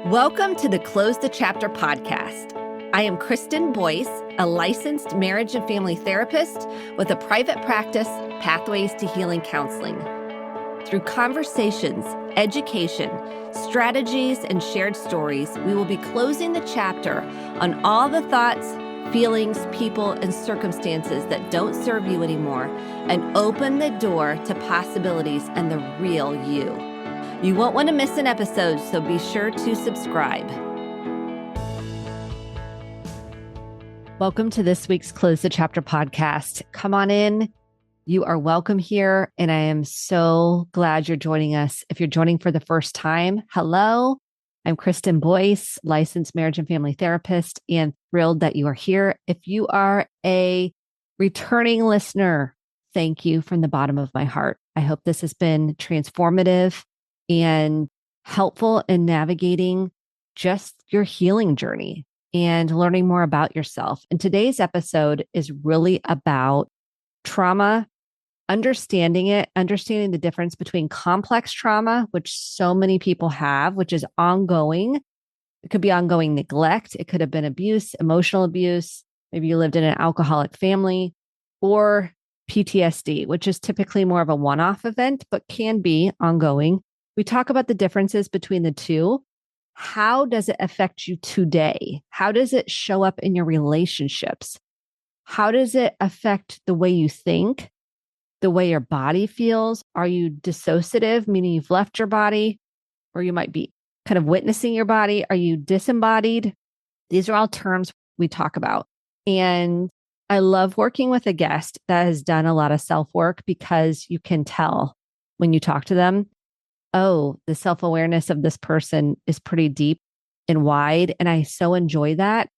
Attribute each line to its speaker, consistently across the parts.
Speaker 1: Welcome to the Close the Chapter podcast. I am Kristen Boyce, a licensed marriage and family therapist with a private practice, Pathways to Healing Counseling. Through conversations, education, strategies, and shared stories, we will be closing the chapter on all the thoughts, feelings, people, and circumstances that don't serve you anymore and open the door to possibilities and the real you. You won't want to miss an episode, so be sure to subscribe. Welcome to this week's Close the Chapter podcast. Come on in. You are welcome here, and I am so glad you're joining us. If you're joining for the first time, hello. I'm Kristen Boyce, licensed marriage and family therapist, and thrilled that you are here. If you are a returning listener, thank you from the bottom of my heart. I hope this has been transformative and helpful in navigating just your healing journey and learning more about yourself. And today's episode is really about trauma, understanding it, understanding the difference between complex trauma, which so many people have, which is ongoing. It could be ongoing neglect. It could have been abuse, emotional abuse. Maybe you lived in an alcoholic family, or PTSD, which is typically more of a one-off event, but can be ongoing. We talk about the differences between the two. How does it affect you today? How does it show up in your relationships? How does it affect the way you think, the way your body feels? Are you dissociative, meaning you've left your body, or you might be kind of witnessing your body? Are you disembodied? These are all terms we talk about. And I love working with a guest that has done a lot of self-work, because you can tell when you talk to them, oh, the self-awareness of this person is pretty deep and wide. And I so enjoy that.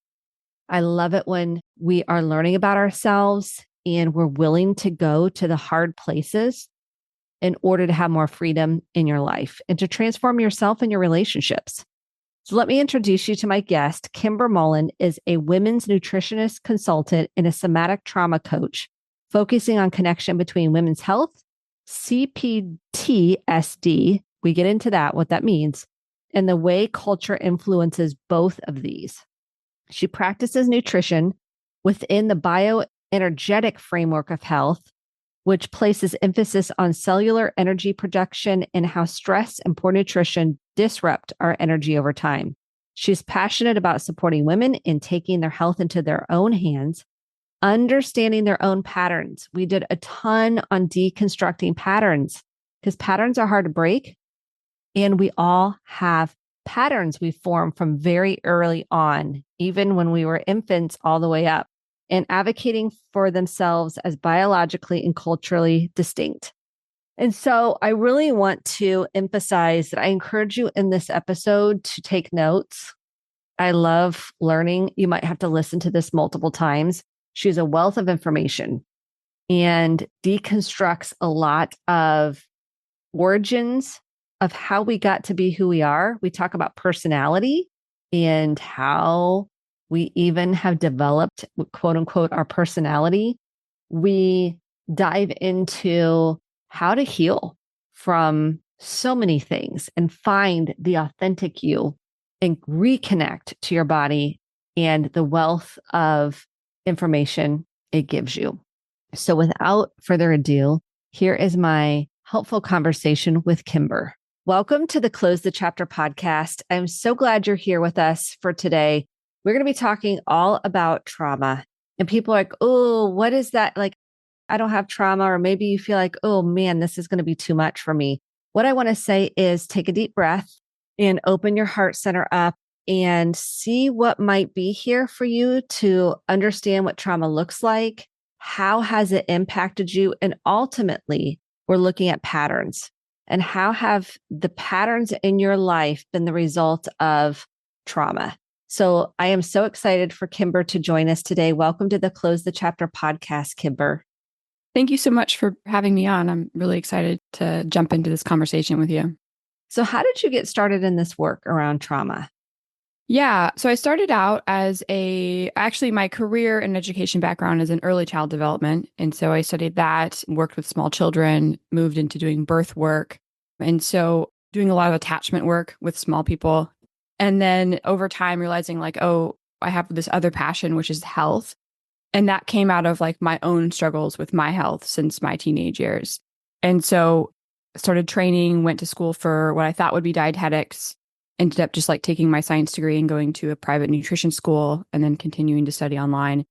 Speaker 1: I love it when we are learning about ourselves and we're willing to go to the hard places in order to have more freedom in your life and to transform yourself and your relationships. So let me introduce you to my guest. Kymber Maulden is a women's nutritionist consultant and a somatic trauma coach, focusing on connection between women's health, CPTSD, we get into that, what that means, and the way culture influences both of these. She practices nutrition within the bioenergetic framework of health, which places emphasis on cellular energy production and how stress and poor nutrition disrupt our energy over time. She's passionate about supporting women in taking their health into their own hands, understanding their own patterns. We did a ton on deconstructing patterns, because patterns are hard to break. And we all have patterns we form from very early on, even when we were infants all the way up, and advocating for themselves as biologically and culturally distinct. And so I really want to emphasize that I encourage you in this episode to take notes. I love learning. You might have to listen to this multiple times. She's a wealth of information and deconstructs a lot of origins of how we got to be who we are. We talk about personality and how we even have developed, quote unquote, our personality. We dive into how to heal from so many things and find the authentic you and reconnect to your body and the wealth of information it gives you. So without further ado, here is my helpful conversation with Kymber. Welcome to the Close the Chapter podcast. I'm so glad you're here with us for today. We're going to be talking all about trauma. And people are like, oh, what is that? Like, I don't have trauma. Or maybe you feel like, oh man, this is going to be too much for me. What I want to say is take a deep breath and open your heart center up and see what might be here for you to understand what trauma looks like. How has it impacted you? And ultimately, we're looking at patterns. And how have the patterns in your life been the result of trauma? So I am so excited for Kymber to join us today. Welcome to the Close the Chapter podcast, Kymber.
Speaker 2: Thank you so much for having me on. I'm really excited to jump into this conversation with you.
Speaker 1: So how did you get started in this work around trauma?
Speaker 2: Yeah. So I started out actually my career and education background is in early child development. And so I studied that, worked with small children, moved into doing birth work. And so doing a lot of attachment work with small people. And then over time, realizing like, oh, I have this other passion, which is health. And that came out of like my own struggles with my health since my teenage years. And so started training, went to school for what I thought would be dietetics, ended up just like taking my science degree and going to a private nutrition school and then continuing to study online.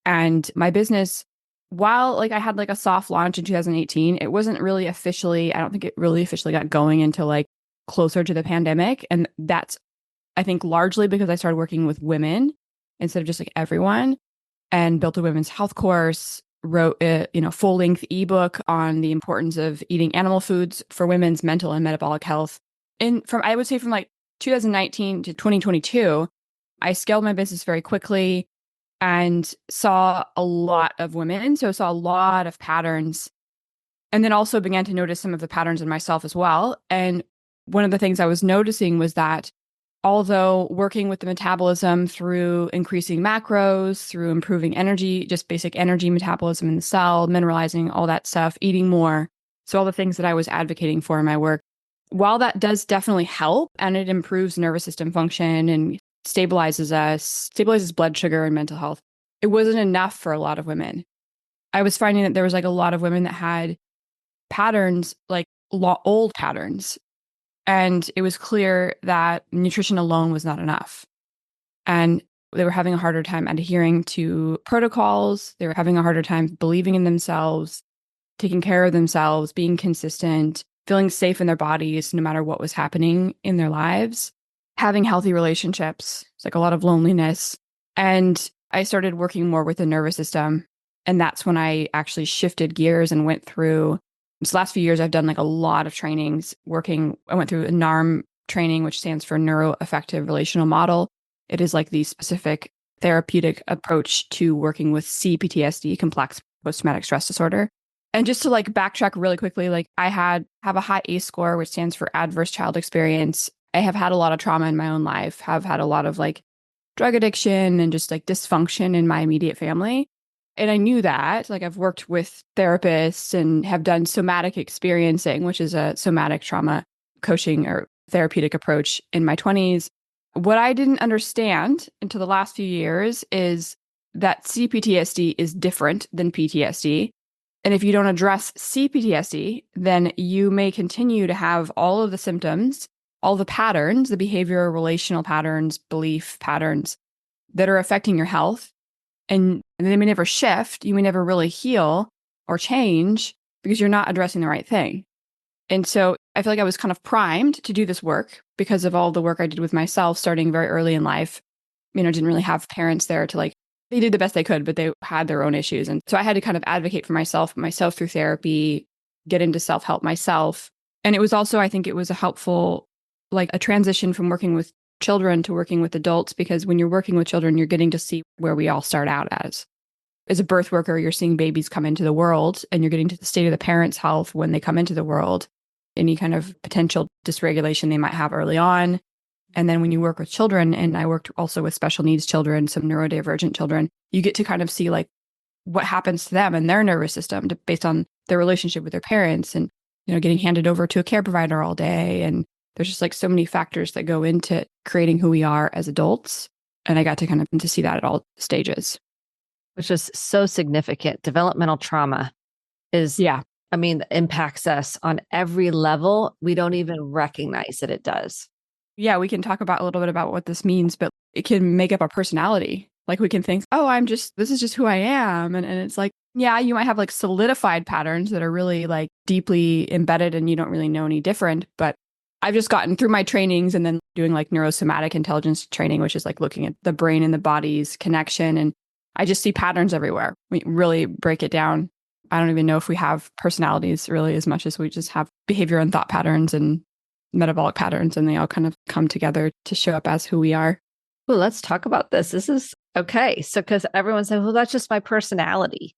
Speaker 2: And my business, while like I had like a soft launch in 2018, it wasn't really officially, I don't think it really officially got going until like closer to the pandemic. And that's, I think, largely because I started working with women instead of just like everyone, and built a women's health course, wrote a full length ebook on the importance of eating animal foods for women's mental and metabolic health. And from, I would say, from like 2019 to 2022, I scaled my business very quickly and saw a lot of women. So saw a lot of patterns, and then also began to notice some of the patterns in myself as well. And one of the things I was noticing was that although working with the metabolism through increasing macros, through improving energy, just basic energy metabolism in the cell, mineralizing, all that stuff, eating more. So all the things that I was advocating for in my work, while that does definitely help and it improves nervous system function and stabilizes blood sugar and mental health, it wasn't enough for a lot of women. I was finding that there was like a lot of women that had patterns, like old patterns. And it was clear that nutrition alone was not enough. And they were having a harder time adhering to protocols. They were having a harder time believing in themselves, taking care of themselves, being consistent, feeling safe in their bodies, no matter what was happening in their lives, having healthy relationships. It's like a lot of loneliness. And I started working more with the nervous system. And that's when I actually shifted gears and went through this last few years. I've done like a lot of trainings I went through a NARM training, which stands for Neuroaffective Relational Model. It is like the specific therapeutic approach to working with CPTSD, complex post-traumatic stress disorder. And just to like backtrack really quickly, like I have a high ACE score, which stands for adverse child experience. I have had a lot of trauma in my own life, have had a lot of like drug addiction and just like dysfunction in my immediate family. And I knew that, like I've worked with therapists and have done somatic experiencing, which is a somatic trauma coaching or therapeutic approach in my 20s. What I didn't understand until the last few years is that CPTSD is different than PTSD. And if you don't address CPTSD, then you may continue to have all of the symptoms, all the patterns, the behavioral, relational patterns, belief patterns that are affecting your health. And they may never shift. You may never really heal or change because you're not addressing the right thing. And so I feel like I was kind of primed to do this work because of all the work I did with myself starting very early in life. Didn't really have parents there to like, they did the best they could, but they had their own issues. And so I had to kind of advocate for myself through therapy, get into self-help myself. And it was also, I think it was a helpful, like a transition from working with children to working with adults, because when you're working with children, you're getting to see where we all start out as. As a birth worker, you're seeing babies come into the world and you're getting to the state of the parents' health when they come into the world, any kind of potential dysregulation they might have early on. And then when you work with children, and I worked also with special needs children, some neurodivergent children, you get to kind of see like what happens to them and their nervous system based on their relationship with their parents and, getting handed over to a care provider all day. And there's just like so many factors that go into creating who we are as adults. And I got to kind of to see that at all stages.
Speaker 1: Which is so significant. Developmental trauma impacts us on every level. We don't even recognize that it does.
Speaker 2: Yeah, we can talk about a little bit about what this means, but it can make up our personality. Like we can think, oh, this is just who I am. And it's like, yeah, you might have like solidified patterns that are really like deeply embedded and you don't really know any different. But I've just gotten through my trainings and then doing like neurosomatic intelligence training, which is like looking at the brain and the body's connection. And I just see patterns everywhere. We really break it down. I don't even know if we have personalities really as much as we just have behavior and thought patterns and metabolic patterns, and they all kind of come together to show up as who we are.
Speaker 1: Well, let's talk about this. This is okay. So, because everyone says, well, that's just my personality.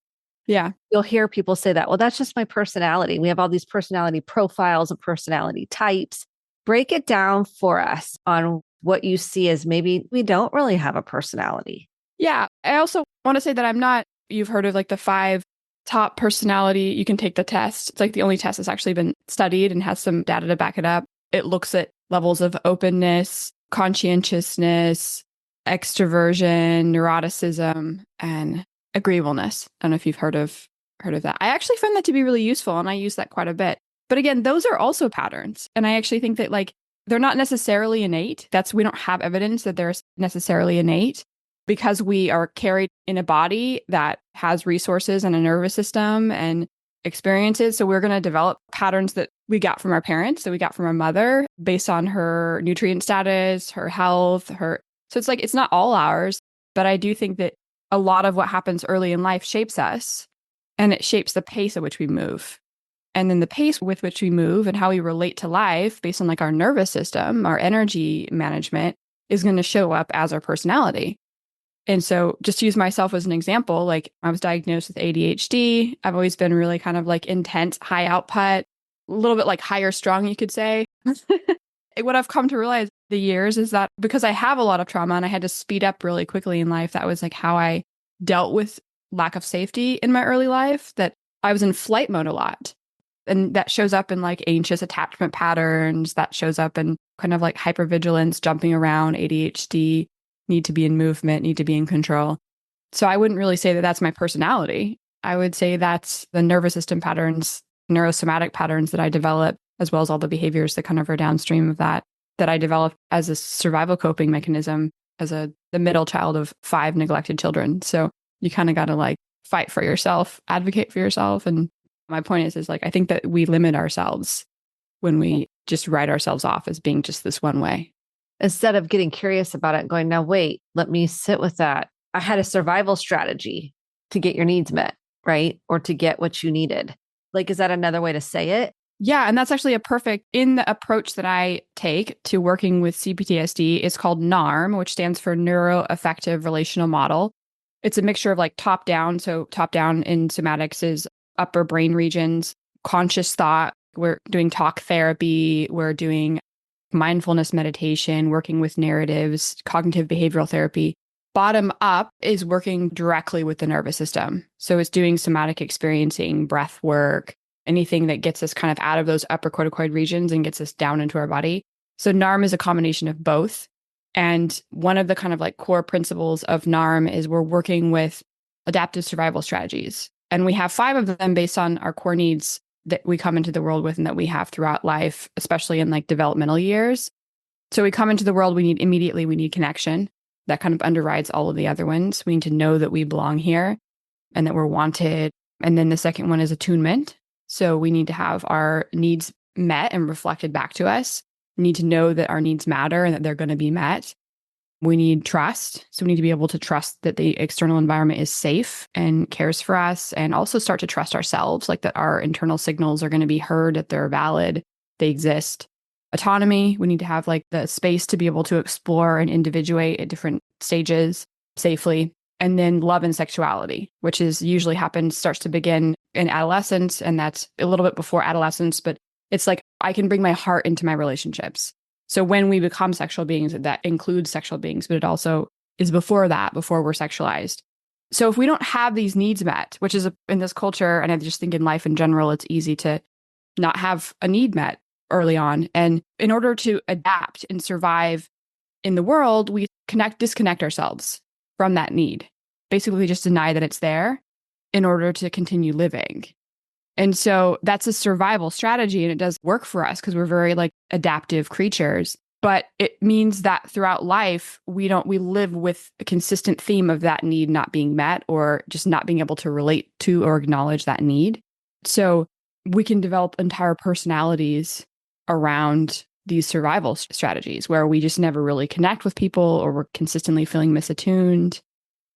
Speaker 2: Yeah.
Speaker 1: You'll hear people say that. Well, that's just my personality. We have all these personality profiles and personality types. Break it down for us on what you see as maybe we don't really have a personality.
Speaker 2: Yeah. I also want to say that you've heard of like the 5 top personality. You can take the test. It's like the only test that's actually been studied and has some data to back it up. It looks at levels of openness, conscientiousness, extroversion, neuroticism, and agreeableness. I don't know if you've heard of that. I actually find that to be really useful, and I use that quite a bit. But again, those are also patterns. And I actually think that they're not necessarily innate. We don't have evidence that they're necessarily innate because we are carried in a body that has resources and a nervous system and experiences. So we're going to develop patterns that we got from our parents, that we got from our mother based on her nutrient status, her health, so it's not all ours, but I do think that a lot of what happens early in life shapes us, and it shapes the pace at which we move. And then the pace with which we move and how we relate to life based on our nervous system, our energy management is going to show up as our personality. And so just to use myself as an example, I was diagnosed with ADHD. I've always been really kind of intense, high output, a little bit higher strung, you could say. What I've come to realize the years is that because I have a lot of trauma and I had to speed up really quickly in life, that was how I dealt with lack of safety in my early life, that I was in flight mode a lot. And that shows up in anxious attachment patterns, that shows up in kind of hypervigilance, jumping around, ADHD, need to be in movement, need to be in control. So I wouldn't really say that that's my personality. I would say that's the nervous system patterns, neurosomatic patterns that I develop, as well as all the behaviors that kind of are downstream of that I developed as a survival coping mechanism as the middle child of 5 neglected children. So you kind of got to fight for yourself, advocate for yourself. And my point is I think that we limit ourselves when we just write ourselves off as being just this one way.
Speaker 1: Instead of getting curious about it and going, now, wait, let me sit with that. I had a survival strategy to get your needs met, right? Or to get what you needed. Is that another way to say it?
Speaker 2: Yeah. And that's actually in the approach that I take to working with CPTSD, it's called NARM, which stands for Neuroaffective Relational Model. It's a mixture of top down. So top down in somatics is upper brain regions, conscious thought. We're doing talk therapy. We're doing mindfulness meditation, working with narratives, cognitive behavioral therapy. Bottom up is working directly with the nervous system. So it's doing somatic experiencing, breath work, anything that gets us kind of out of those upper corticoid regions and gets us down into our body. So NARM is a combination of both. And one of the kind of core principles of NARM is we're working with adaptive survival strategies. And we have 5 of them based on our core needs that we come into the world with and that we have throughout life, especially in developmental years. So we come into the world, we need connection. That kind of underrides all of the other ones. We need to know that we belong here and that we're wanted. And then the second one is attunement. So we need to have our needs met and reflected back to us. We need to know that our needs matter and that they're going to be met. We need trust. So we need to be able to trust that the external environment is safe and cares for us, and also start to trust ourselves, that our internal signals are going to be heard, that they're valid, they exist. Autonomy. We need to have the space to be able to explore and individuate at different stages safely. And then love and sexuality, which starts to begin in adolescence. And that's a little bit before adolescence, but it's I can bring my heart into my relationships. So when we become sexual beings, that includes sexual beings, but it also is before that, before we're sexualized. So if we don't have these needs met, which is in this culture, and I just think in life in general, it's easy to not have a need met early on. And in order to adapt and survive in the world, we disconnect ourselves from that need. Basically just deny that it's there in order to continue living. And so that's a survival strategy, and it does work for us because we're very adaptive creatures. But it means that throughout life, we live with a consistent theme of that need not being met, or just not being able to relate to or acknowledge that need. So we can develop entire personalities around these survival strategies where we just never really connect with people, or we're consistently feeling misattuned.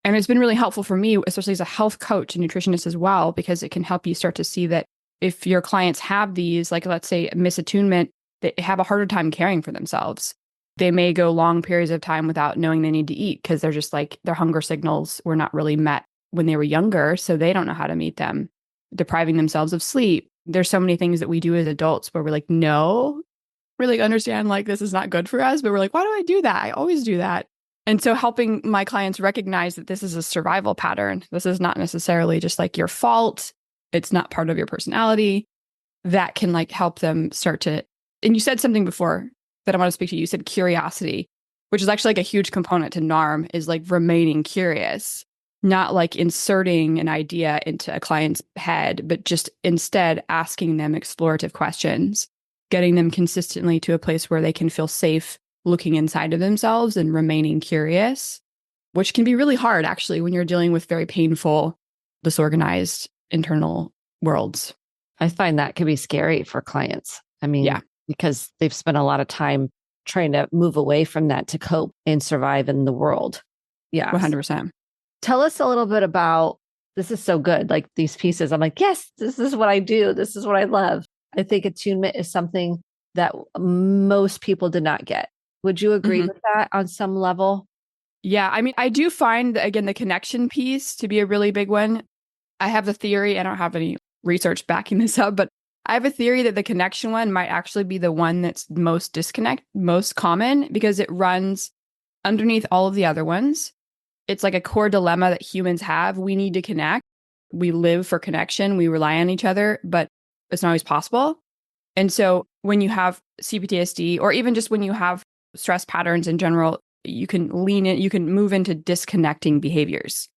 Speaker 2: And it's been really helpful for me, especially as a health coach and nutritionist as well, because it can help you start to see that if your clients have these, let's say misattunement, they have a harder time caring for themselves. They may go long periods of time without knowing they need to eat because they're just their hunger signals were not really met when they were younger. So they don't know how to meet them, depriving themselves of sleep. There's so many things that we do as adults where we're no, really understand this is not good for us. But we're why do I do that? I always do that. And so helping my clients recognize that this is a survival pattern. This is not necessarily just your fault. It's not part of your personality. That can help them start to, and you said something before that I want to speak to. You said curiosity. which is actually like a huge component to NARM, is like remaining curious, not like inserting an idea into a client's head, but just instead asking them explorative questions, getting them consistently to a place where they can feel safe looking inside of themselves and remaining curious, which can be really hard actually when you're dealing with very painful, disorganized internal worlds.
Speaker 1: I find that can be scary for clients. I mean,
Speaker 2: Yeah,
Speaker 1: because they've spent a lot of time trying to move away from that to cope and survive in the world. Yes.
Speaker 2: 100%.
Speaker 1: Tell us a little bit about this is so good. Like these pieces, I'm like, yes, this is what I do. This is what I love. I think attunement is something that most people did not get. Would you agree
Speaker 2: Mhm.
Speaker 1: with that on some level?
Speaker 2: Yeah, I mean, I do find, again, the connection piece to be a really big one. I have the theory, I don't have any research backing this up, but I have a theory that the connection one might actually be the one that's most common because it runs underneath all of the other ones. It's like a core dilemma that humans have. We need to connect. We live for connection. We rely on each other, but it's not always possible. And so when you have CPTSD, or even just when you have stress patterns in general, you can lean in, you can move into disconnecting behaviors.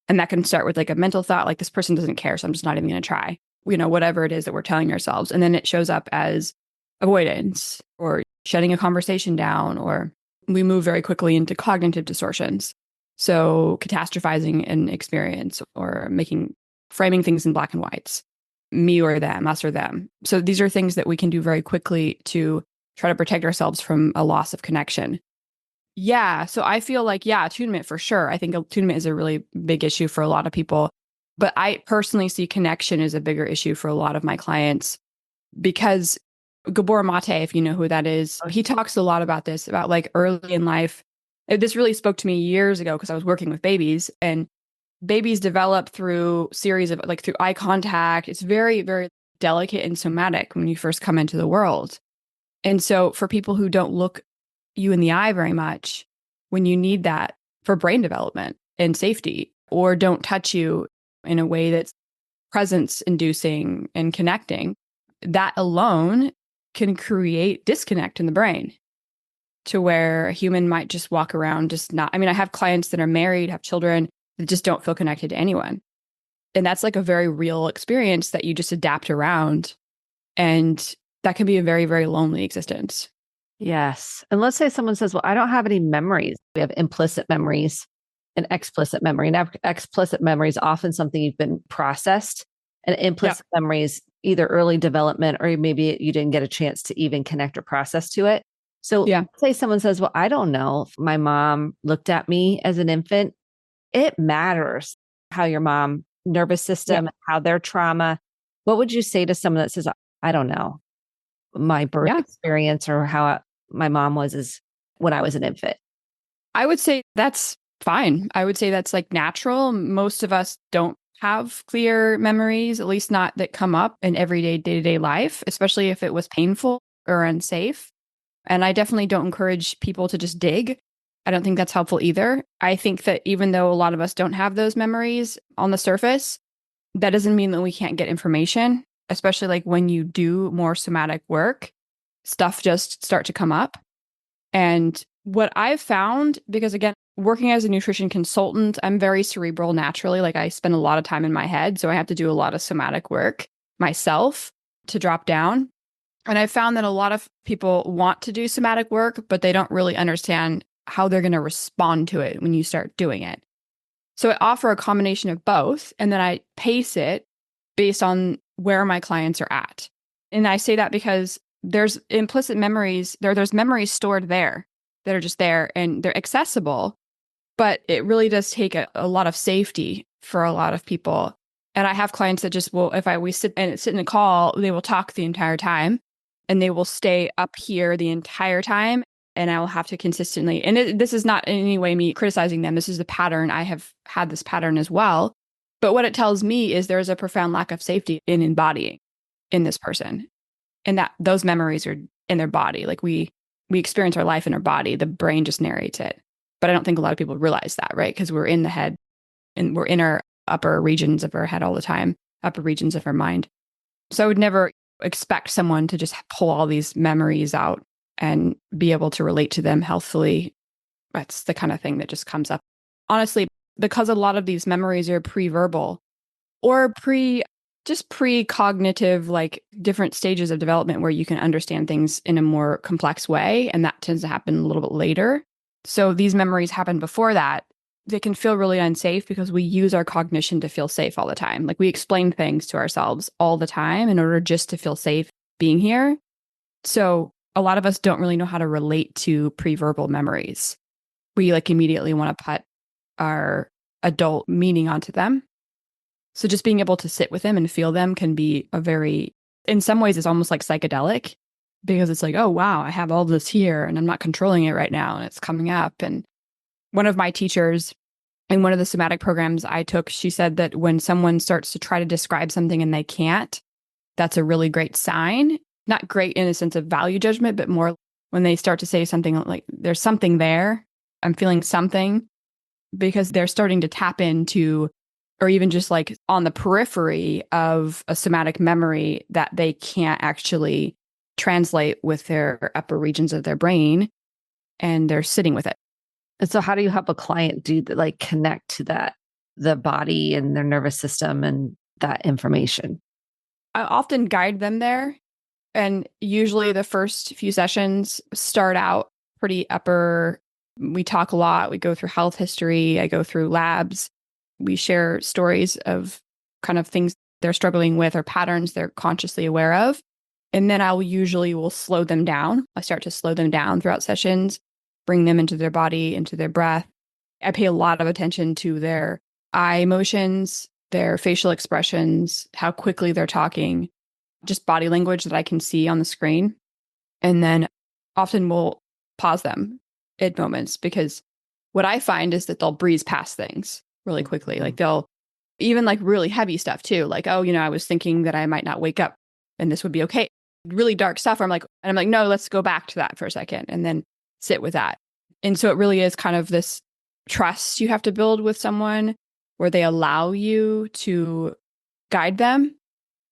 Speaker 2: And that can start with like a mental thought, like this person doesn't care, so I'm just not even going to try, whatever it is that we're telling ourselves. And then it shows up as avoidance or shutting a conversation down, or we move very quickly into cognitive distortions. So catastrophizing an experience or framing things in black and whites, me or them, us or them. So these are things that we can do very quickly to try to protect ourselves from a loss of connection. Yeah. So I feel like, yeah, attunement for sure. I think attunement is a really big issue for a lot of people. But I personally see connection as a bigger issue for a lot of my clients because Gabor Mate, if you know who that is, he talks a lot about this, about like early in life. This really spoke to me years ago because I was working with babies, and babies develop through series of like through eye contact. It's very, very delicate and somatic when you first come into the world. And so for people who don't look you in the eye very much, when you need that for brain development and safety, or don't touch you in a way that's presence inducing and connecting, that alone can create disconnect in the brain to where a human might just walk around just not. I mean, I have clients that are married, have children that just don't feel connected to anyone. And that's like a very real experience that you just adapt around. And that can be a very, very lonely existence.
Speaker 1: Yes. And let's say someone says, well, I don't have any memories. We have implicit memories and explicit memory. And explicit memory is often something you've been processed, and
Speaker 2: Yeah.
Speaker 1: implicit memories, either early development or maybe you didn't get a chance to even connect or process to it. So,
Speaker 2: Yeah.
Speaker 1: say someone says, well, I don't know if my mom looked at me as an infant. It matters how your mom nervous
Speaker 2: Yeah.
Speaker 1: system, how their trauma. What would you say to someone that says, I don't know my birth
Speaker 2: Yeah.
Speaker 1: experience or how my mom was as when I was an infant?
Speaker 2: I would say that's fine. I would say that's like natural. Most of us don't have clear memories, at least not that come up in everyday day to day life, especially if it was painful or unsafe. And I definitely don't encourage people to just dig. I don't think that's helpful either. I think that even though a lot of us don't have those memories on the surface, that doesn't mean that we can't get information, especially like when you do more somatic work, stuff just start to come up. And what I've found, because again, working as a nutrition consultant, I'm very cerebral naturally. Like I spend a lot of time in my head. So I have to do a lot of somatic work myself to drop down. And I found that a lot of people want to do somatic work, but they don't really understand how they're going to respond to it when you start doing it. So I offer a combination of both, and then I pace it based on where my clients are at. And I say that because there's implicit memories, there's memories stored there that are just there and they're accessible, but it really does take a lot of safety for a lot of people. And I have clients that just will, if we sit in a call, they will talk the entire time and they will stay up here the entire time. And I will have to consistently, and this is not in any way me criticizing them. This is the pattern. I have had this pattern as well. But what it tells me is there's a profound lack of safety in embodying in this person, and that those memories are in their body. Like we experience our life in our body. The brain just narrates it. But I don't think a lot of people realize that, right? Because we're in the head and we're in our upper regions of our head all the time, upper regions of our mind. So I would never expect someone to just pull all these memories out and be able to relate to them healthfully. That's the kind of thing that just comes up. Honestly, because a lot of these memories are pre-verbal or just pre-cognitive, like different stages of development where you can understand things in a more complex way. And that tends to happen a little bit later. So these memories happen before that. They can feel really unsafe because we use our cognition to feel safe all the time. Like we explain things to ourselves all the time in order just to feel safe being here. So a lot of us don't really know how to relate to pre-verbal memories. We like immediately want to put our adult meaning onto them. So just being able to sit with them and feel them can be in some ways, it's almost like psychedelic because it's like, oh, wow, I have all this here and I'm not controlling it right now and it's coming up. And one of my teachers in one of the somatic programs I took, she said that when someone starts to try to describe something and they can't, that's a really great sign. Not great in a sense of value judgment, but more when they start to say something like, there's something there, I'm feeling something, because they're starting to tap into, or even just like on the periphery of a somatic memory that they can't actually translate with their upper regions of their brain, and they're sitting with it.
Speaker 1: And so how do you help a client do that, like connect to that, the body and their nervous system and that information?
Speaker 2: I often guide them there. And usually the first few sessions start out pretty upper. We talk a lot. We go through health history. I go through labs. We share stories of kind of things they're struggling with or patterns they're consciously aware of. And then will slow them down. I start to slow them down throughout sessions, bring them into their body, into their breath. I pay a lot of attention to their eye motions, their facial expressions, how quickly they're talking, just body language that I can see on the screen. And then often we'll pause them at moments because what I find is that they'll breeze past things really quickly. Like they'll even like really heavy stuff too. Like, oh, I was thinking that I might not wake up and this would be okay. Really dark stuff. I'm like, no, let's go back to that for a second and then sit with that. And so it really is kind of this trust you have to build with someone where they allow you to guide them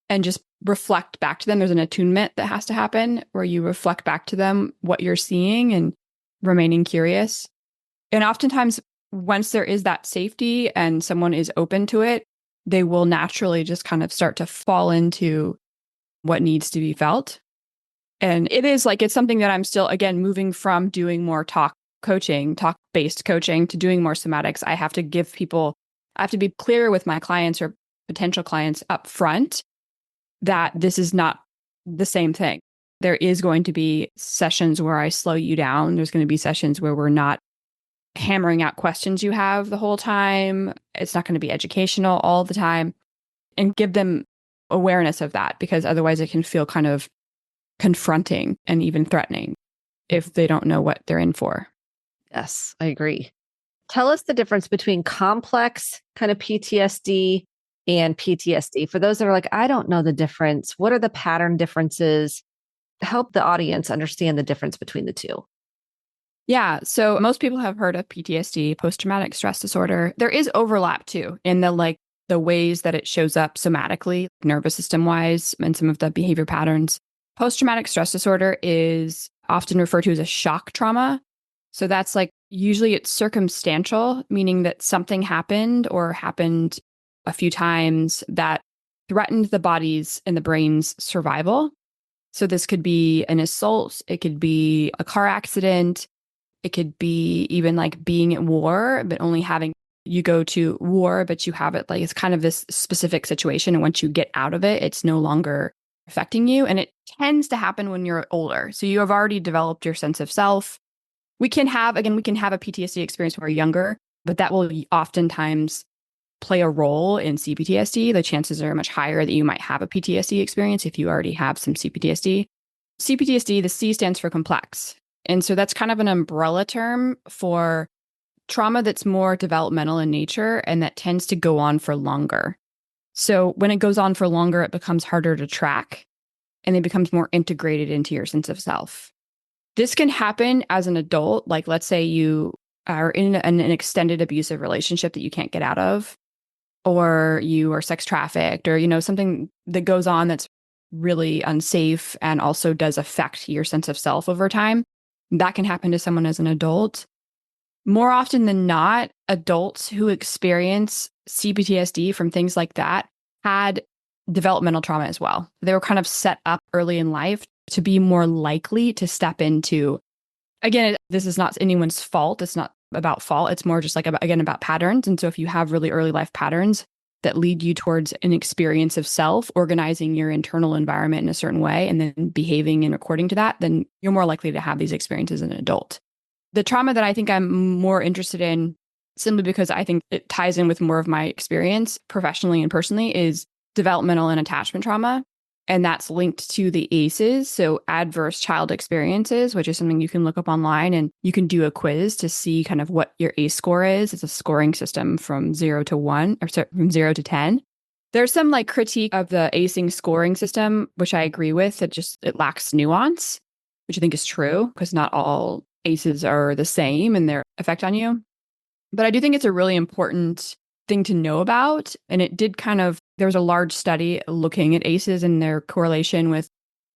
Speaker 2: and just reflect back to them. There's an attunement that has to happen where you reflect back to them what you're seeing and remaining curious. And oftentimes, once there is that safety and someone is open to it, they will naturally just kind of start to fall into what needs to be felt. And it's something that I'm still, again, moving from doing more talk-based coaching to doing more somatics. I have to be clear with my clients or potential clients up front that this is not the same thing. There is going to be sessions where I slow you down. There's going to be sessions where we're not hammering out questions you have the whole time. It's not going to be educational all the time, and give them awareness of that, because otherwise it can feel kind of confronting and even threatening if they don't know what they're in for.
Speaker 1: Yes, I agree. Tell us the difference between complex kind of PTSD and PTSD. For those that are like, I don't know the difference. What are the pattern differences? Help the audience understand the difference between the two.
Speaker 2: Yeah. So most people have heard of PTSD, post-traumatic stress disorder. There is overlap too in the ways that it shows up somatically, nervous system wise, and some of the behavior patterns. Post-traumatic stress disorder is often referred to as a shock trauma. So that's usually it's circumstantial, meaning that something happened or happened a few times that threatened the body's and the brain's survival. So this could be an assault, it could be a car accident, it could be even like being at war, but you go to war, but you have it it's kind of this specific situation. And once you get out of it, it's no longer affecting you. And it tends to happen when you're older. So you have already developed your sense of self. We can have a PTSD experience when we're younger, but that will oftentimes play a role in CPTSD. The chances are much higher that you might have a PTSD experience if you already have some CPTSD. CPTSD, the C stands for complex. And so that's kind of an umbrella term for trauma that's more developmental in nature and that tends to go on for longer. So when it goes on for longer, it becomes harder to track and it becomes more integrated into your sense of self. This can happen as an adult. Like, let's say you are in an extended abusive relationship that you can't get out of, or you are sex trafficked, or, something that goes on that's really unsafe and also does affect your sense of self over time. That can happen to someone as an adult. more often than not, adults who experience CPTSD from things like that had developmental trauma as well. They were kind of set up early in life to be more likely to step into, again, this is not anyone's fault. It's not about fault. It's more just like, about patterns. And so if you have really early life patterns that lead you towards an experience of self, organizing your internal environment in a certain way, and then behaving and according to that, then you're more likely to have these experiences as an adult. The trauma that I think I'm more interested in, simply because I think it ties in with more of my experience professionally and personally, is developmental and attachment trauma. And that's linked to the ACEs, so adverse child experiences, which is something you can look up online, and you can do a quiz to see kind of what your ACE score is. It's a scoring system from 0 to 1, or sorry, from 0 to 10. There's some like critique of the ACing scoring system, which I agree with. It lacks nuance, which I think is true, because not all ACEs are the same in their effect on you. But I do think it's a really important thing to know about. And there was a large study looking at ACEs and their correlation with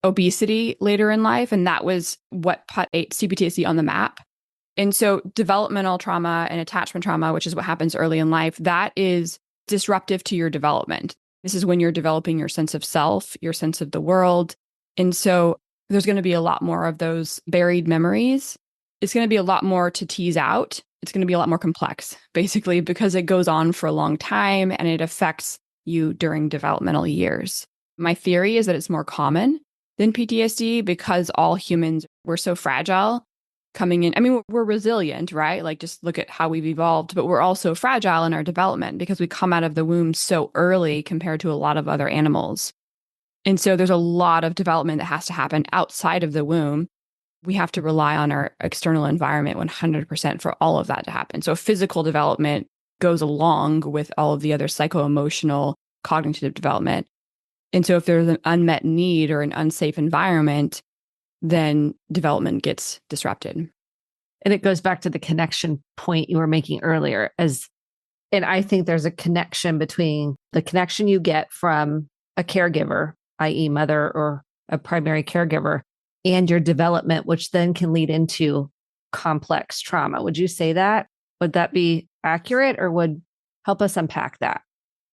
Speaker 2: obesity later in life. And that was what put CPTSD on the map. And so developmental trauma and attachment trauma, which is what happens early in life, that is disruptive to your development. This is when you're developing your sense of self, your sense of the world. And so there's going to be a lot more of those buried memories. It's going to be a lot more to tease out. It's going to be a lot more complex, basically, because it goes on for a long time and it affects you during developmental years. My theory is that it's more common than PTSD because all humans were so fragile coming in. I mean, we're resilient, right? Like, just look at how we've evolved, but we're also fragile in our development because we come out of the womb so early compared to a lot of other animals. And so there's a lot of development that has to happen outside of the womb. We have to rely on our external environment 100% for all of that to happen. So physical development goes along with all of the other psycho-emotional, cognitive development. And so if there's an unmet need or an unsafe environment, then development gets disrupted.
Speaker 1: And it goes back to the connection point you were making earlier, and I think there's a connection between the connection you get from a caregiver, i.e. mother or a primary caregiver, and your development, which then can lead into complex trauma. Would you say that? Would that be accurate, or would help us unpack that?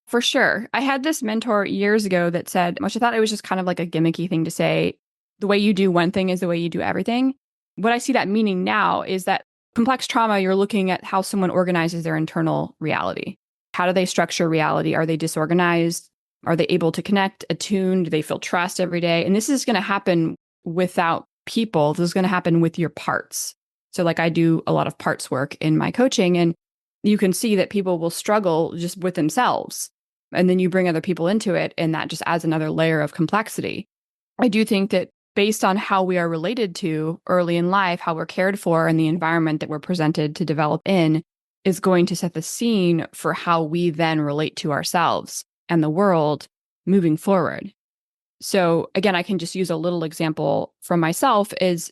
Speaker 2: For sure. I had this mentor years ago that said, which I thought it was just kind of like a gimmicky thing to say, the way you do one thing is the way you do everything. What I see that meaning now is that complex trauma, you're looking at how someone organizes their internal reality. How do they structure reality? Are they disorganized? Are they able to connect, attune? Do they feel trust every day? And this is going to happen without people. This is going to happen with your parts. So like I do a lot of parts work in my coaching, and you can see that people will struggle just with themselves. And then you bring other people into it, and that just adds another layer of complexity. I do think that based on how we are related to early in life, how we're cared for, and the environment that we're presented to develop in is going to set the scene for how we then relate to ourselves and the world moving forward. So again, I can just use a little example from myself is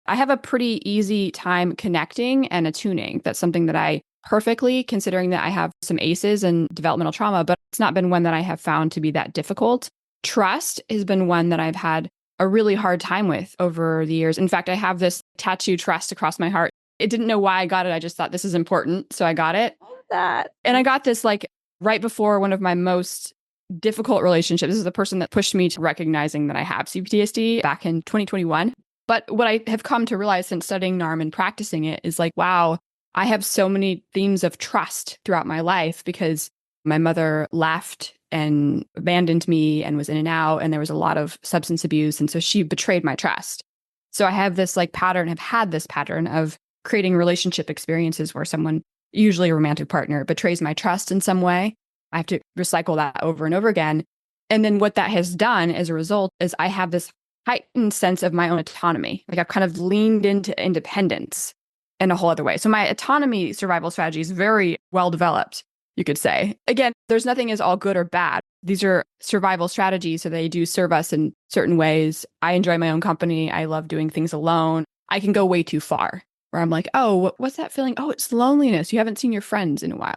Speaker 2: I have a pretty easy time connecting and attuning. That's something that I perfectly, considering that I have some ACEs and developmental trauma, but it's not been one that I have found to be that difficult. Trust has been one that I've had a really hard time with over the years. In fact, I have this tattoo, trust, across my heart. I didn't know why I got it. I just thought this is important. So I got it.
Speaker 1: That.
Speaker 2: And I got this like right before one of my most difficult relationships. This is the person that pushed me to recognizing that I have CPTSD back in 2021. But what I have come to realize since studying NARM and practicing it is like, wow, I have so many themes of trust throughout my life because my mother left and abandoned me and was in and out, and there was a lot of substance abuse. And so she betrayed my trust. So I have this like pattern, have had this pattern of creating relationship experiences where someone, usually a romantic partner, betrays my trust in some way. I have to recycle that over and over again. And then what that has done as a result is I have this heightened sense of my own autonomy. Like I've kind of leaned into independence in a whole other way. So my autonomy survival strategy is very well developed, you could say. Again, there's nothing is all good or bad. These are survival strategies, so they do serve us in certain ways. I enjoy my own company. I love doing things alone. I can go way too far where I'm like, oh, what's that feeling? Oh, it's loneliness. You haven't seen your friends in a while.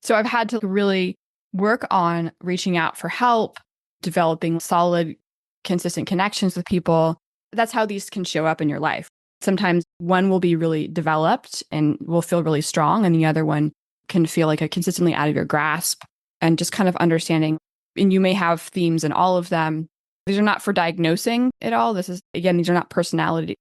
Speaker 2: So I've had to really work on reaching out for help, developing solid, consistent connections with people. That's how these can show up in your life. Sometimes one will be really developed and will feel really strong, and the other one can feel like a consistently out of your grasp, and just kind of understanding. And you may have themes in all of them. These are not for diagnosing it all. This is, again, these are not personality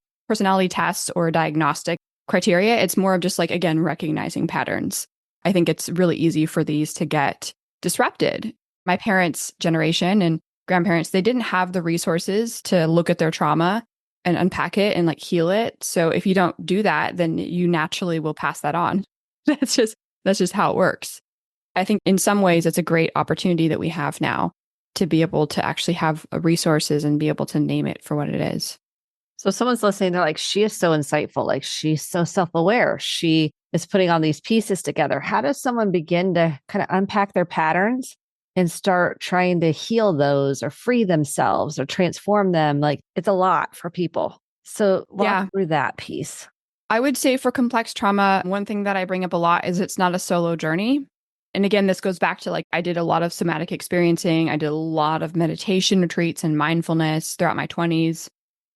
Speaker 2: tests or diagnostic criteria. It's more of just like, again, recognizing patterns. I think it's really easy for these to get disrupted. My parents' generation and grandparents, they didn't have the resources to look at their trauma and unpack it and like heal it. So if you don't do that, then you naturally will pass that on. That's just how it works. I think in some ways it's a great opportunity that we have now to be able to actually have resources and be able to name it for what it is.
Speaker 1: So someone's listening, they're like, she is so insightful. Like she's so self-aware. She is putting all these pieces together. How does someone begin to kind of unpack their patterns and start trying to heal those or free themselves or transform them? Like it's a lot for people. So walk through that piece.
Speaker 2: I would say for complex trauma, one thing that I bring up a lot is it's not a solo journey. And again, this goes back to like, I did a lot of somatic experiencing. I did a lot of meditation retreats and mindfulness throughout my 20s,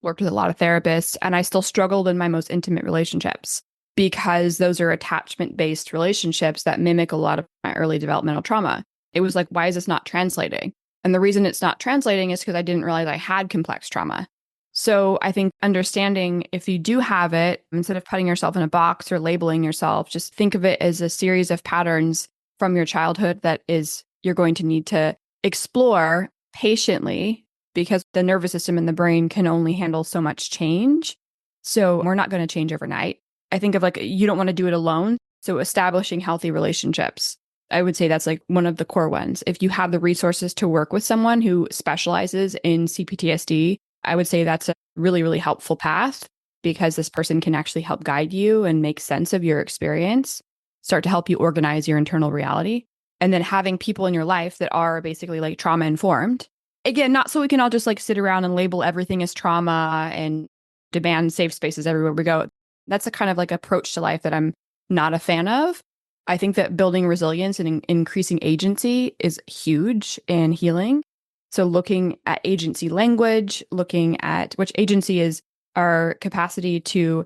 Speaker 2: worked with a lot of therapists, and I still struggled in my most intimate relationships because those are attachment-based relationships that mimic a lot of my early developmental trauma. It was like, why is this not translating? And the reason it's not translating is because I didn't realize I had complex trauma. So I think understanding if you do have it, instead of putting yourself in a box or labeling yourself, just think of it as a series of patterns from your childhood that is you're going to need to explore patiently, because the nervous system and the brain can only handle so much change. So we're not going to change overnight. I think of like, you don't want to do it alone. So establishing healthy relationships, I would say that's like one of the core ones. If you have the resources to work with someone who specializes in CPTSD, I would say that's a really, really helpful path, because this person can actually help guide you and make sense of your experience, start to help you organize your internal reality. And then having people in your life that are basically like trauma informed. Again, not so we can all just like sit around and label everything as trauma and demand safe spaces everywhere we go. That's a kind of like approach to life that I'm not a fan of. I think that building resilience and increasing agency is huge in healing. So looking at agency language, looking at which agency is our capacity to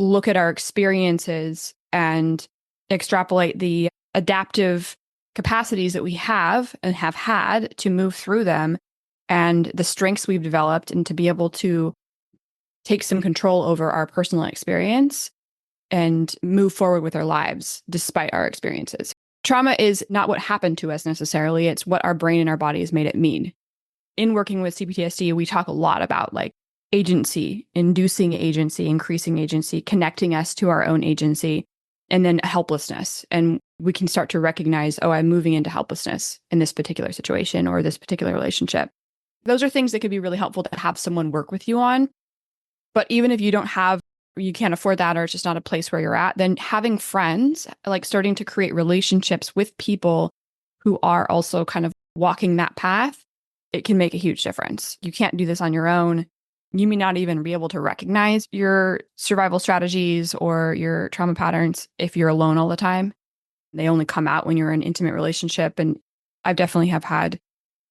Speaker 2: look at our experiences and extrapolate the adaptive capacities that we have and have had to move through them, and the strengths we've developed, and to be able to take some control over our personal experience and move forward with our lives despite our experiences. Trauma is not what happened to us necessarily. It's what our brain and our body has made it mean. In working with CPTSD, we talk a lot about like agency, inducing agency, increasing agency, connecting us to our own agency, and then helplessness. And we can start to recognize, oh, I'm moving into helplessness in this particular situation or this particular relationship. Those are things that could be really helpful to have someone work with you on. But even if you can't afford that, or it's just not a place where you're at, then having friends, like starting to create relationships with people who are also kind of walking that path, it can make a huge difference. You can't do this on your own. You may not even be able to recognize your survival strategies or your trauma patterns if you're alone all the time. They only come out when you're in an intimate relationship. And I've definitely have had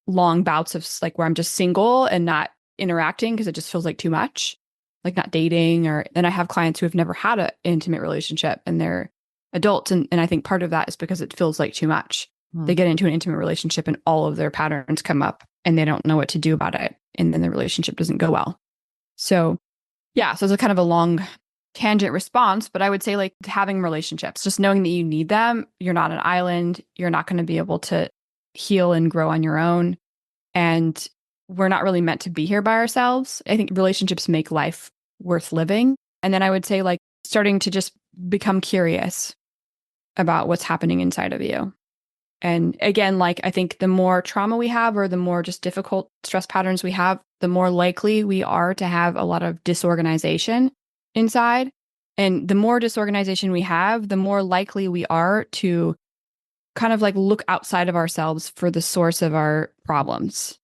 Speaker 2: long bouts of like where I'm just single and not interacting because it just feels like too much, like not dating. Or then I have clients who have never had an intimate relationship and they're adults. And I think part of that is because it feels like too much. They get into an intimate relationship and all of their patterns come up and they don't know what to do about it. And then the relationship doesn't go well. So it's a kind of a long tangent response, but I would say like having relationships, just knowing that you need them. You're not an island. You're not going to be able to heal and grow on your own. And we're not really meant to be here by ourselves. I think relationships make life worth living. And then I would say like starting to just become curious about what's happening inside of you. And again, like I think the more trauma we have or the more just difficult stress patterns we have, the more likely we are to have a lot of disorganization inside. And the more disorganization we have, the more likely we are to kind of like look outside of ourselves for the source of our problems.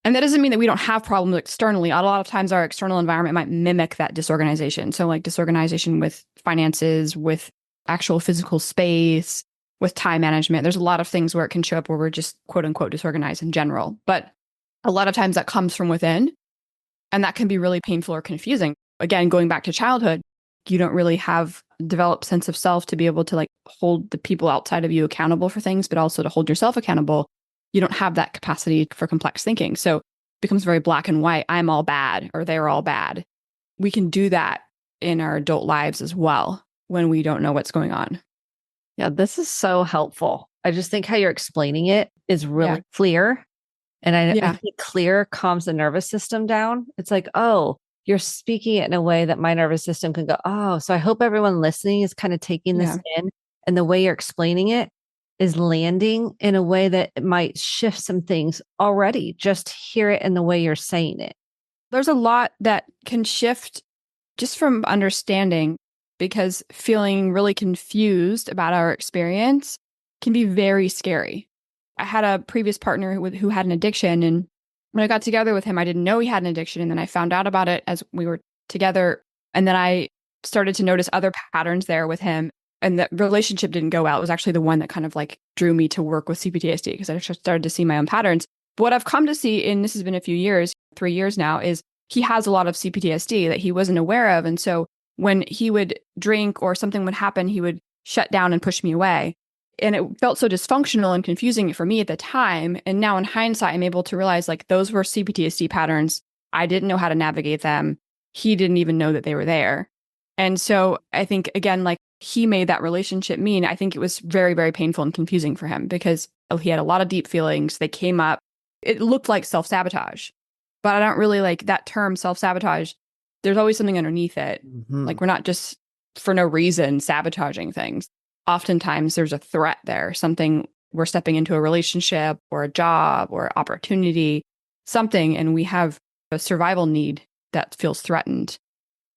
Speaker 2: And that doesn't mean that we don't have problems externally. A lot of times our external environment might mimic that disorganization. So like disorganization with finances, with actual physical space, with time management. There's a lot of things where it can show up where we're just quote unquote disorganized in general. But a lot of times that comes from within, and that can be really painful or confusing. again, going back to childhood, you don't really have developed sense of self to be able to like hold the people outside of you accountable for things, but also to hold yourself accountable. You don't have that capacity for complex thinking. So it becomes very black and white. I'm all bad or they're all bad. We can do that in our adult lives as well when we don't know what's going on.
Speaker 1: Yeah, this is so helpful. I just think how you're explaining it is really
Speaker 2: Yeah.
Speaker 1: clear. And I
Speaker 2: Yeah.
Speaker 1: think clear calms the nervous system down. It's like, oh, you're speaking it in a way that my nervous system can go, oh, so I hope everyone listening is kind of taking this
Speaker 2: Yeah.
Speaker 1: in. And the way you're explaining it is landing in a way that it might shift some things already. Just hear it in the way you're saying it.
Speaker 2: There's a lot that can shift just from understanding, because feeling really confused about our experience can be very scary. I had a previous partner who had an addiction. And when I got together with him, I didn't know he had an addiction. And then I found out about it as we were together. And then I started to notice other patterns there with him. And the relationship didn't go well. It was actually the one that kind of like drew me to work with CPTSD, because I just started to see my own patterns. But what I've come to see, and this has been a few years, 3 years now, is he has a lot of CPTSD that he wasn't aware of. And so when he would drink or something would happen, he would shut down and push me away. And it felt so dysfunctional and confusing for me at the time. And now in hindsight, I'm able to realize like those were CPTSD patterns. I didn't know how to navigate them. He didn't even know that they were there. And so I think, again, like he made that relationship mean. I think it was very, very painful and confusing for him because he had a lot of deep feelings. They came up. It looked like self-sabotage, but I don't really like that term self-sabotage. There's always something underneath it.
Speaker 1: Mm-hmm.
Speaker 2: Like we're not just for no reason sabotaging things. Oftentimes there's a threat there, something we're stepping into a relationship or a job or opportunity, something, and we have a survival need that feels threatened.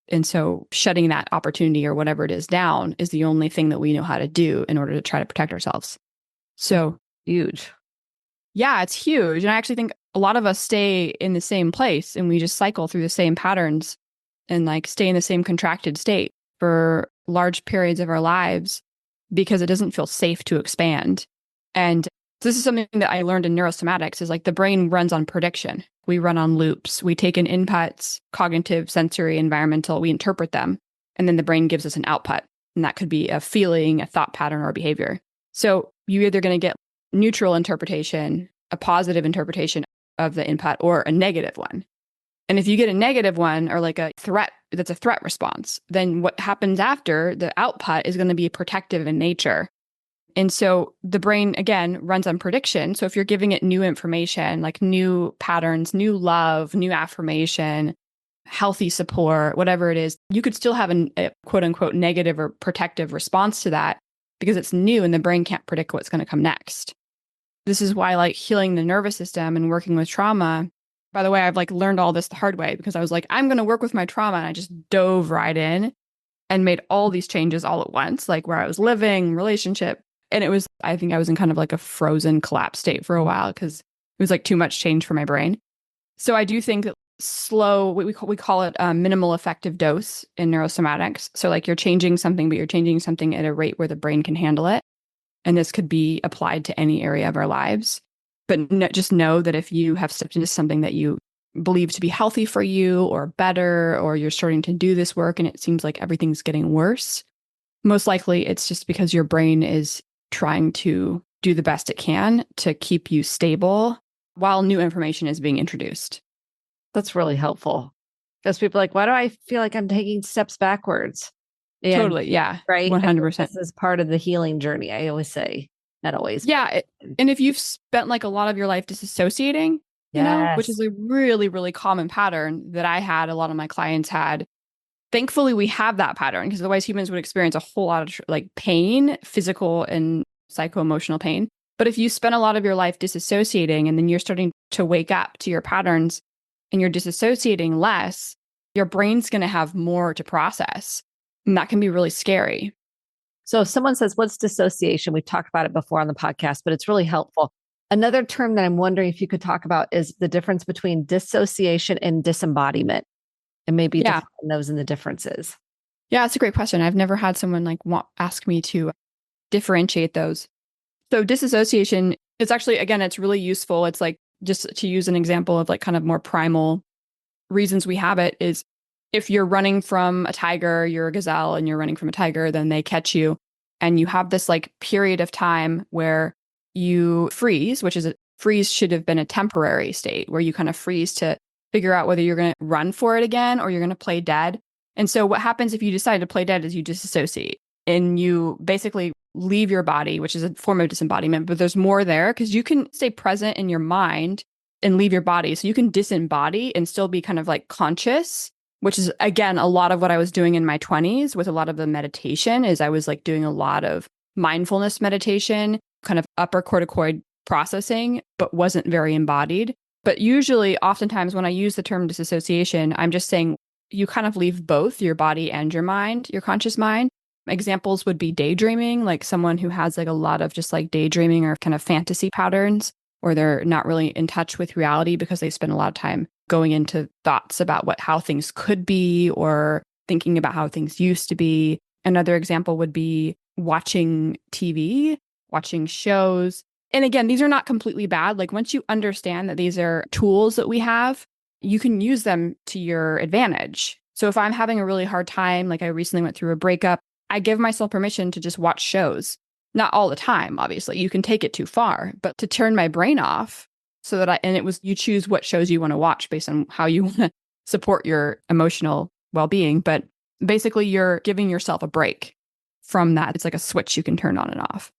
Speaker 2: And so shutting that opportunity or whatever it is down is the only thing that we know how to do in order to try to protect ourselves. So
Speaker 1: Huge.
Speaker 2: yeah, it's huge. And I actually think a lot of us stay in the same place and we just cycle through the same patterns and like stay in the same contracted state for large periods of our lives because it doesn't feel safe to expand. And this is something that I learned in neurosomatics is like the brain runs on prediction. We run on loops. We take in inputs, cognitive, sensory, environmental, we interpret them, and then the brain gives us an output. And that could be a feeling, a thought pattern, or a behavior. So you're either going to get neutral interpretation, a positive interpretation of the input, or a negative one. And if you get a negative one or like a threat, that's a threat response, then what happens after the output is going to be protective in nature. And so the brain, again, runs on prediction. So if you're giving it new information, like new patterns, new love, new affirmation, healthy support, whatever it is, you could still have a quote unquote negative or protective response to that because it's new and the brain can't predict what's going to come next. This is why like healing the nervous system and working with trauma. By the way, I've like learned all this the hard way because I was like, I'm going to work with my trauma. And I just dove right in and made all these changes all at once, like where I was living, relationship. And it was, I think I was in kind of like a frozen collapse state for a while because it was like too much change for my brain. So I do think that slow, we call it a minimal effective dose in neurosomatics. So like you're changing something, but you're changing something at a rate where the brain can handle it. And this could be applied to any area of our lives. But just know that if you have stepped into something that you believe to be healthy for you or better, or you're starting to do this work and it seems like everything's getting worse, most likely it's just because your brain is trying to do the best it can to keep you stable while new information is being introduced.
Speaker 1: That's really helpful because people are like, why do I feel like I'm taking steps backwards? And,
Speaker 2: Totally. Yeah.
Speaker 1: right.
Speaker 2: 100%.
Speaker 1: This is part of the healing journey. I always say, not always.
Speaker 2: Yeah. And if you've spent like a lot of your life disassociating, you know, which is a really, really common pattern that I had, a lot of my clients had. Thankfully, we have that pattern because otherwise humans would experience a whole lot of like pain, physical and psycho-emotional pain. But if you spend a lot of your life disassociating and then you're starting to wake up to your patterns and you're disassociating less, your brain's going to have more to process. And that can be really scary.
Speaker 1: So if someone says, what's dissociation? We've talked about it before on the podcast, but it's really helpful. Another term that I'm wondering if you could talk about is the difference between dissociation and disembodiment, and maybe define those and the differences.
Speaker 2: Yeah, it's a great question. I've never had someone like ask me to differentiate those. So disassociation, it's actually, again, it's really useful. It's like, just to use an example of like kind of more primal reasons we have it is if you're running from a tiger, you're a gazelle and you're running from a tiger, then they catch you. And you have this like period of time where you freeze, which is a freeze should have been a temporary state where you kind of freeze to figure out whether you're going to run for it again or you're going to play dead. And so what happens if you decide to play dead is you disassociate and you basically leave your body, which is a form of disembodiment, but there's more there because you can stay present in your mind and leave your body. So you can disembody and still be kind of like conscious, which is, again, a lot of what I was doing in my 20s with a lot of the meditation is I was like doing a lot of mindfulness meditation, kind of upper corticoid processing, but wasn't very embodied. But usually, oftentimes when I use the term disassociation, I'm just saying you kind of leave both your body and your mind, your conscious mind. Examples would be daydreaming, like someone who has like a lot of just like daydreaming or kind of fantasy patterns, or they're not really in touch with reality because they spend a lot of time going into thoughts about how things could be or thinking about how things used to be. Another example would be watching TV, watching shows. And again, these are not completely bad. Like once you understand that these are tools that we have, you can use them to your advantage. So if I'm having a really hard time, like I recently went through a breakup, I give myself permission to just watch shows. Not all the time, obviously. You can take it too far, but to turn my brain off so that you choose what shows you want to watch based on how you want to support your emotional well-being. But basically, you're giving yourself a break from that. It's like a switch you can turn on and off.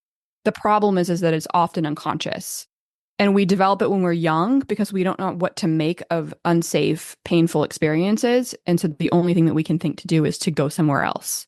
Speaker 2: The problem is that it's often unconscious. And we develop it when we're young because we don't know what to make of unsafe, painful experiences. And so the only thing that we can think to do is to go somewhere else.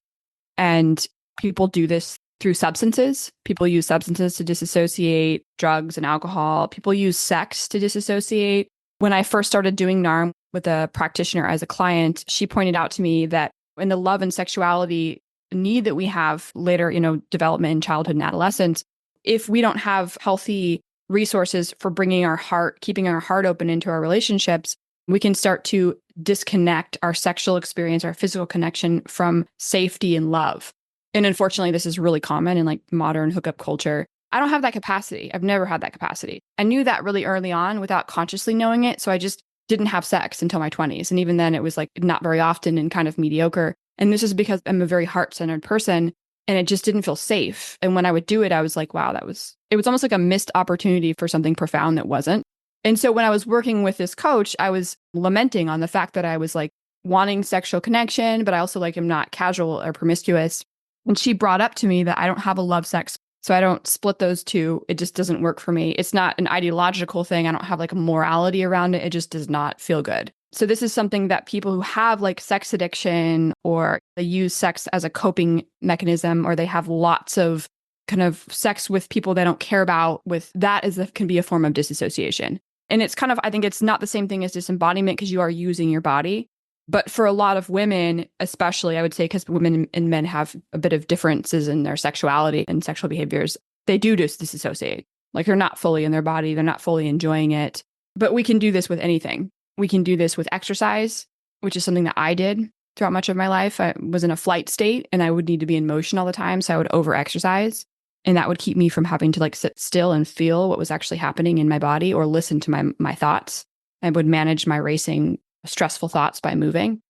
Speaker 2: And people do this through substances. People use substances to disassociate, drugs and alcohol. People use sex to disassociate. When I first started doing NARM with a practitioner as a client, she pointed out to me that in the love and sexuality need that we have later, development in childhood and adolescence, if we don't have healthy resources for keeping our heart open into our relationships, we can start to disconnect our sexual experience, our physical connection from safety and love. And unfortunately, this is really common in like modern hookup culture. I don't have that capacity. I've never had that capacity. I knew that really early on without consciously knowing it. So I just didn't have sex until my 20s. And even then it was like not very often and kind of mediocre. And this is because I'm a very heart-centered person and it just didn't feel safe. And when I would do it, I was like, wow, it was almost like a missed opportunity for something profound that wasn't. And so when I was working with this coach, I was lamenting on the fact that I was like wanting sexual connection, but I also like am not casual or promiscuous. And she brought up to me that I don't have a love sex. So I don't split those two. It just doesn't work for me. It's not an ideological thing. I don't have like a morality around it. It just does not feel good. So this is something that people who have like sex addiction or they use sex as a coping mechanism or they have lots of kind of sex with people they don't care about with that can be a form of disassociation. And it's kind of, I think it's not the same thing as disembodiment because you are using your body. But for a lot of women, especially, I would say, because women and men have a bit of differences in their sexuality and sexual behaviors, they do just disassociate. Like they're not fully in their body. They're not fully enjoying it. But we can do this with anything. We can do this with exercise, which is something that I did throughout much of my life. I was in a flight state and I would need to be in motion all the time. So I would over-exercise. And that would keep me from having to like sit still and feel what was actually happening in my body or listen to my thoughts. I would manage my racing stressful thoughts by moving.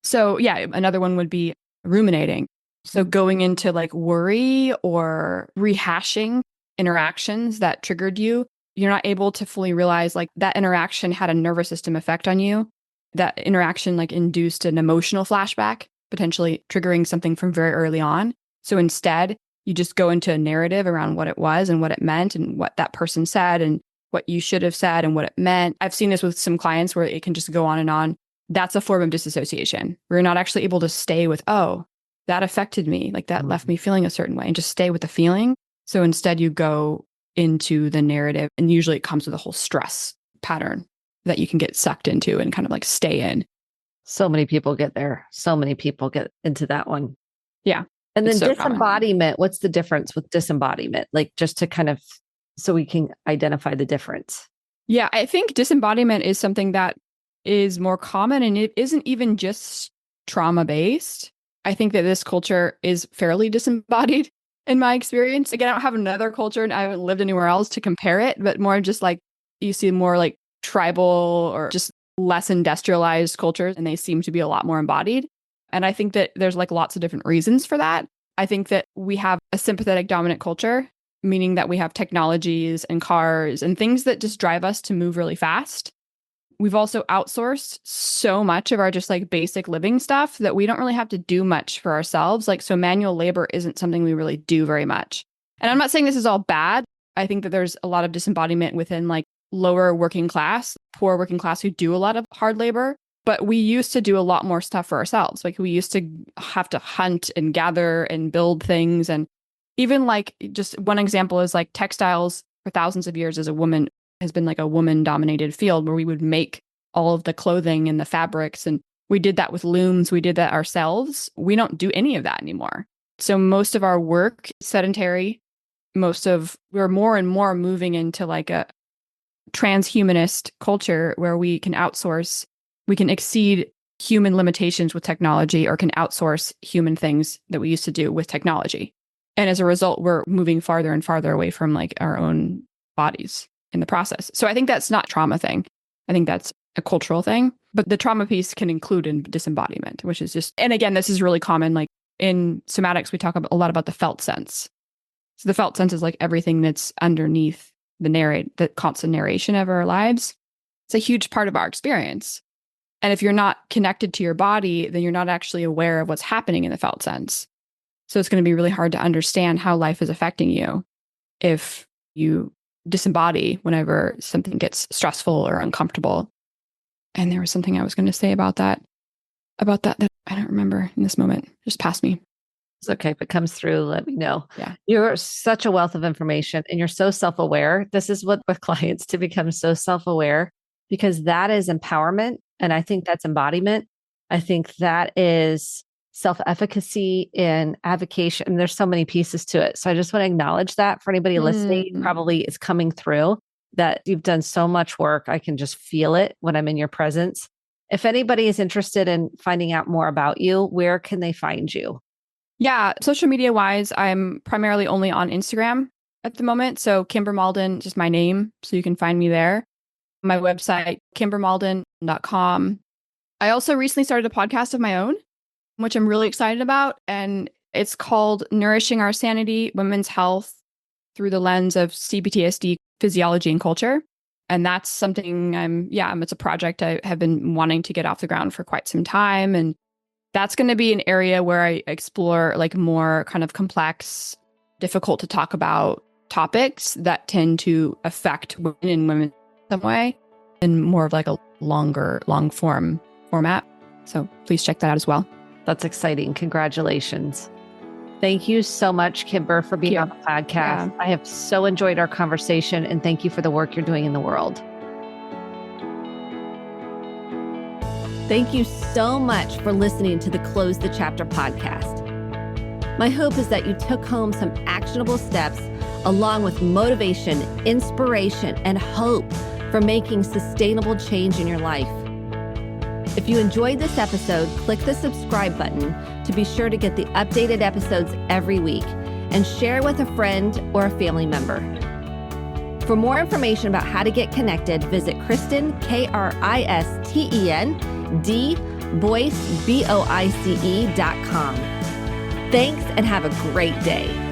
Speaker 2: So yeah, another one would be ruminating. So going into like worry or rehashing interactions that triggered you, you're not able to fully realize like that interaction had a nervous system effect on you. That interaction like induced an emotional flashback, potentially triggering something from very early on. So instead, you just go into a narrative around what it was and what it meant and what that person said and what you should have said and what it meant. I've seen this with some clients where it can just go on and on. That's a form of disassociation. We're not actually able to stay with, oh, that affected me. Like that left me feeling a certain way and just stay with the feeling. So instead you go into the narrative and usually it comes with a whole stress pattern that you can get sucked into and kind of like stay in.
Speaker 1: So many people get there. So many people get into that one.
Speaker 2: Yeah.
Speaker 1: And then
Speaker 2: so
Speaker 1: disembodiment, what's the difference with disembodiment? Like just to kind of, so we can identify the difference.
Speaker 2: Yeah, I think disembodiment is something that is more common and it isn't even just trauma-based. I think that this culture is fairly disembodied in my experience. Again, I don't have another culture and I haven't lived anywhere else to compare it, but more just like you see more like tribal or just less industrialized cultures, and they seem to be a lot more embodied. And I think that there's like lots of different reasons for that. I think that we have a sympathetic dominant culture, meaning that we have technologies and cars and things that just drive us to move really fast. We've also outsourced so much of our just like basic living stuff that we don't really have to do much for ourselves. Like, so manual labor isn't something we really do very much. And I'm not saying this is all bad. I think that there's a lot of disembodiment within like lower working class, poor working class who do a lot of hard labor. But we used to do a lot more stuff for ourselves. Like, we used to have to hunt and gather and build things. And even like, just one example is like textiles for thousands of years has been like a woman dominated field where we would make all of the clothing and the fabrics. And we did that with looms. We did that ourselves. We don't do any of that anymore. So most of our work is sedentary. We're more and more moving into like a transhumanist culture where we can outsource, we can exceed human limitations with technology, or can outsource human things that we used to do with technology. And as a result, we're moving farther and farther away from like our own bodies in the process. So I think that's not a trauma thing. I think that's a cultural thing. But the trauma piece can include in disembodiment, which is just, and again, this is really common. Like in somatics, we talk a lot about the felt sense. So the felt sense is like everything that's underneath the constant narration of our lives. It's a huge part of our experience. And if you're not connected to your body, then you're not actually aware of what's happening in the felt sense. So it's going to be really hard to understand how life is affecting you if you disembody whenever something gets stressful or uncomfortable. And there was something I was going to say about that I don't remember in this moment. Just passed me.
Speaker 1: It's okay. If it comes through, let me know.
Speaker 2: Yeah.
Speaker 1: You're such a wealth of information and you're so self-aware. This is what with clients, to become so self-aware, because that is empowerment. And I think that's embodiment. I think that is self-efficacy and advocation. And there's so many pieces to it. So I just want to acknowledge that for anybody listening, probably is coming through, that you've done so much work. I can just feel it when I'm in your presence. If anybody is interested in finding out more about you, where can they find you?
Speaker 2: Yeah, social media wise, I'm primarily only on Instagram at the moment. So Kymber Maulden, just my name. So you can find me there. My website, kymbermaulden.com. I also recently started a podcast of my own, which I'm really excited about. And it's called Nourishing Our Sanity, Women's Health Through the Lens of CPTSD, Physiology and Culture. And that's something it's a project I have been wanting to get off the ground for quite some time. And that's going to be an area where I explore like more kind of complex, difficult to talk about topics that tend to affect women in women some way, in more of like a long form format. So please check that out as well.
Speaker 1: That's exciting. Congratulations. Thank you so much, Kymber, for being on the podcast. Yeah. I have so enjoyed our conversation, and thank you for the work you're doing in the world. Thank you so much for listening to the Close the Chapter podcast. My hope is that you took home some actionable steps along with motivation, inspiration, and hope for making sustainable change in your life. If you enjoyed this episode, click the subscribe button to be sure to get the updated episodes every week, and share with a friend or a family member. For more information about how to get connected, visit Kristen, Kristen, Boyce, Boice.com. Thanks and have a great day.